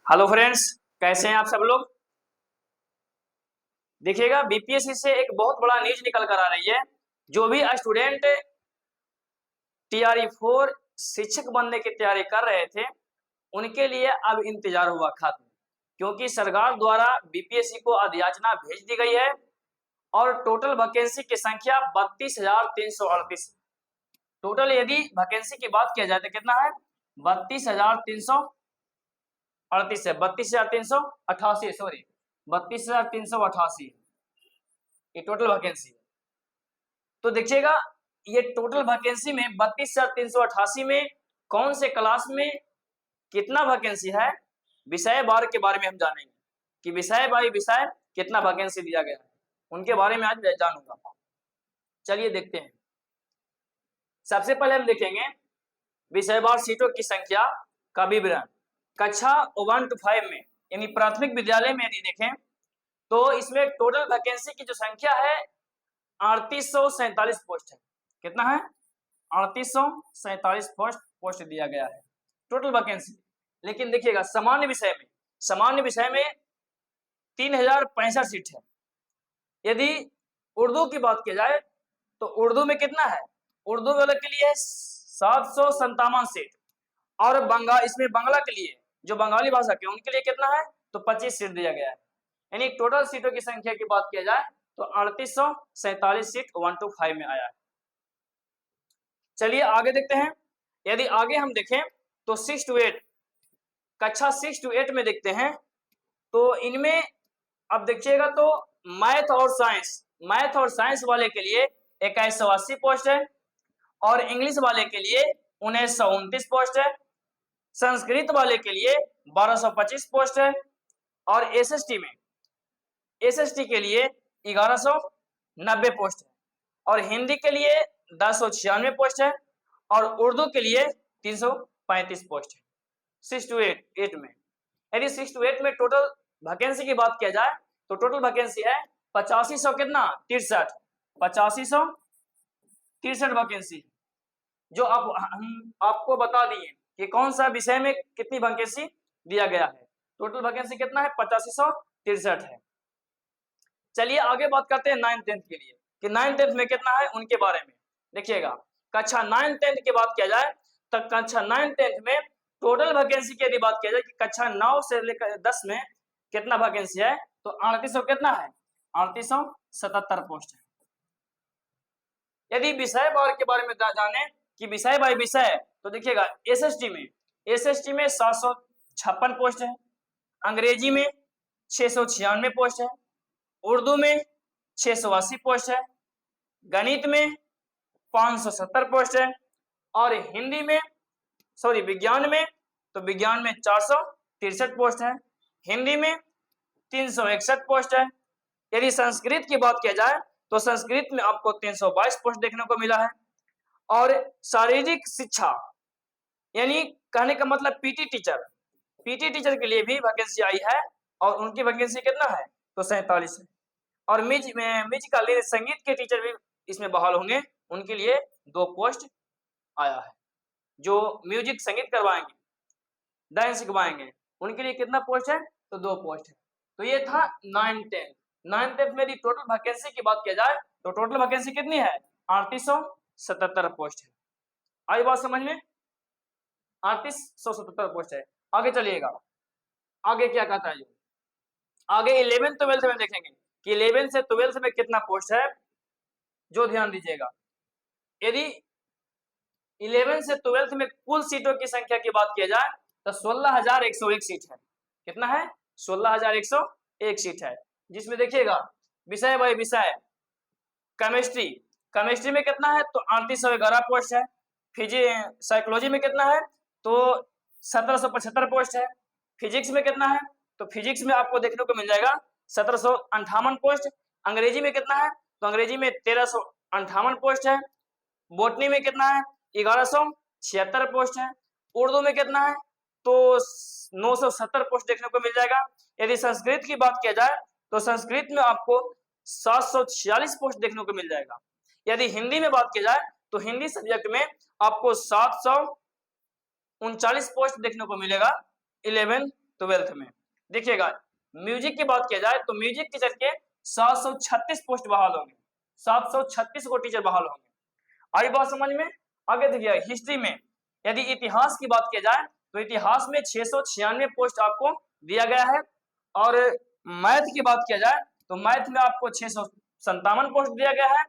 Hello friends, कैसे हैं आप सब लोग। देखिएगा, बीपीएससी से एक बहुत बड़ा न्यूज निकल कर आ रही है। जो भी स्टूडेंट टीआरई 4 शिक्षक बनने की तैयारी कर रहे थे, उनके लिए अब इंतजार हुआ खत्म, क्योंकि सरकार द्वारा बीपीएससी को अधियाचना भेज दी गई है और टोटल वैकेंसी की संख्या 32,338। टोटल यदि वैकेंसी की बात किया जाए तो कितना है, 32,338 है, 32,388, सॉरी 32,388 ये टोटल वैकेंसी है। तो देखिएगा, ये टोटल वैकेंसी में 32,388 में कौन से क्लास में कितना वैकेंसी है, विषय वार के बारे में हम जानेंगे कि विषय बाई विषय कितना वैकेंसी दिया गया है, उनके बारे में आज जानूंगा। चलिए देखते हैं। सबसे पहले हम देखेंगे विषयवार सीटों की संख्या का विवरण। कक्षा 1 to 5 में यानी प्राथमिक विद्यालय में यदि देखें तो इसमें टोटल वैकेंसी की जो संख्या है 3847 पोस्ट है। कितना है, 3847 पोस्ट दिया गया है टोटल वैकेंसी। लेकिन देखिएगा, सामान्य विषय में 3065 सीट है। यदि उर्दू की बात की जाए तो उर्दू में कितना है, उर्दू वाले के लिए 757 सीट, और इसमें बांग्ला के लिए जो बंगाली भाषा के उनके लिए कितना है तो 25 सीट दिया गया है। यानी टोटल सीटों की संख्या की बात किया जाए तो 3847 सीट 1 to 5 में आया है। चलिए आगे देखते हैं। यदि आगे हम देखें तो 6 to 8, कक्षा 6 to 8 में देखते हैं तो इनमें अब देखिएगा तो मैथ और साइंस वाले के लिए 2180 पोस्ट है, और इंग्लिश वाले के लिए 1929 पोस्ट है, संस्कृत वाले के लिए 1225 पोस्ट है, और एसएसटी के लिए 1190 पोस्ट है, और हिंदी के लिए 1096 पोस्ट है, और उर्दू के लिए 335 पोस्ट है 6 to 8 में। यदि 6 to 8 में टोटल वैकेंसी की बात किया जाए तो टोटल वैकेंसी है 8500 कितना 63, 8563 वैकेंसी, जो हम आपको बता दिए कि कौन सा विषय में कितनी वैकेंसी दिया गया है। टोटल वैकेंसी कितना है 8563 है। चलिए आगे बात करते हैं 9th 10th के लिए कि 9th 10th में कितना है उनके बारे में। देखिएगा, कक्षा 9th 10th की बात किया जाए तो कक्षा 9th 10th में टोटल वैकेंसी की यदि बात किया जाए कि कक्षा 9 से लेकर 10 में कितना वैकेंसी है तो 3800 कितना है 3877 पोस्ट है। यदि विषय वार के बारे में जाने कि विषय बाई विषय तो देखिएगा, एसएसटी में 756 पोस्ट है, अंग्रेजी में 696 पोस्ट है, उर्दू में 680 पोस्ट है, गणित में 570 पोस्ट है, और विज्ञान में 463 पोस्ट है, हिंदी में 361 पोस्ट है। यदि संस्कृत की बात किया जाए तो संस्कृत में आपको 322 पोस्ट देखने को मिला है, और शारीरिक शिक्षा यानी कहने का मतलब पीटी टीचर के लिए भी वैकेंसी आई है, और उनकी वैकेंसी कितना है तो 47 है, और म्यूजिकल संगीत के टीचर भी इसमें बहाल होंगे, उनके लिए 2 पोस्ट आया है। जो म्यूजिक संगीत करवाएंगे, डांस सिखवाएंगे, उनके लिए कितना पोस्ट है तो 2 पोस्ट है। तो ये था 9th 10th में टोटल वैकेंसी की बात किया जाए तो टोटल वैकेंसी कितनी है 3877 पोस्ट है। आई बात समझ में, 3877 पोस्ट है। आगे चलिएगा, आगे क्या कहता है, आगे 11th 12th में देखेंगे कि 11th से 12th में कितना पोस्ट है, जो ध्यान दीजिएगा। यदि 11th से 12th में कुल सीटों की संख्या की बात किया जाए तो 16,101 सीट है। कितना है 16,101 सीट है, जिसमें देखिएगा विषय बाई विषय केमिस्ट्री में कितना है तो 3811 पोस्ट है, साइकोलॉजी में कितना है तो 1775 पोस्ट है, फिजिक्स में कितना है तो फिजिक्स में आपको देखने को मिल जाएगा 1758 पोस्ट, अंग्रेजी में कितना है तो अंग्रेजी में 1358 पोस्ट है, बॉटनी में कितना है 1176 पोस्ट है, उर्दू में कितना है तो 970 पोस्ट देखने को मिल जाएगा। यदि संस्कृत की बात किया जाए तो संस्कृत में आपको 746 पोस्ट देखने को मिल जाएगा। यदि हिंदी में बात की जाए तो हिंदी सब्जेक्ट में आपको 739 पोस्ट देखने को मिलेगा 11th 12th में। देखिएगा म्यूजिक की बात किया जाए तो म्यूजिक टीचर के 736 पोस्ट बहाल होंगे, 736 को टीचर बहाल होंगे। आई बात समझ में? आगे देखिए हिस्ट्री में यदि इतिहास की बात की जाए तो इतिहास में 696 पोस्ट आपको दिया गया है, और मैथ की बात किया जाए तो मैथ में आपको 657 पोस्ट दिया गया है।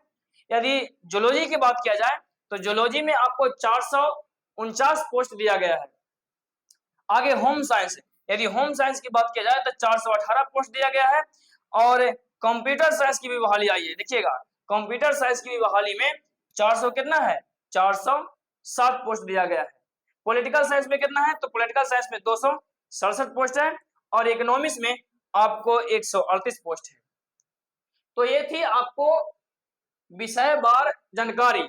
यदि जूलॉजी की बात किया जाए तो जूलॉजी में आपको 449 पोस्ट दिया गया है। आगे होम साइंस, यदि होम साइंस की बात किया जाए तो 418 पोस्ट दिया गया है। और कंप्यूटर साइंस की भी बहाली आई है, देखिएगा कंप्यूटर साइंस की भी बहाली में 400 कितना है, 407 पोस्ट दिया गया है। पॉलिटिकल साइंस में कितना है, तो पॉलिटिकल साइंस में 267 पोस्ट है, और इकोनॉमिक्स में आपको 138 पोस्ट है। तो ये थी आपको विषय वार जानकारी।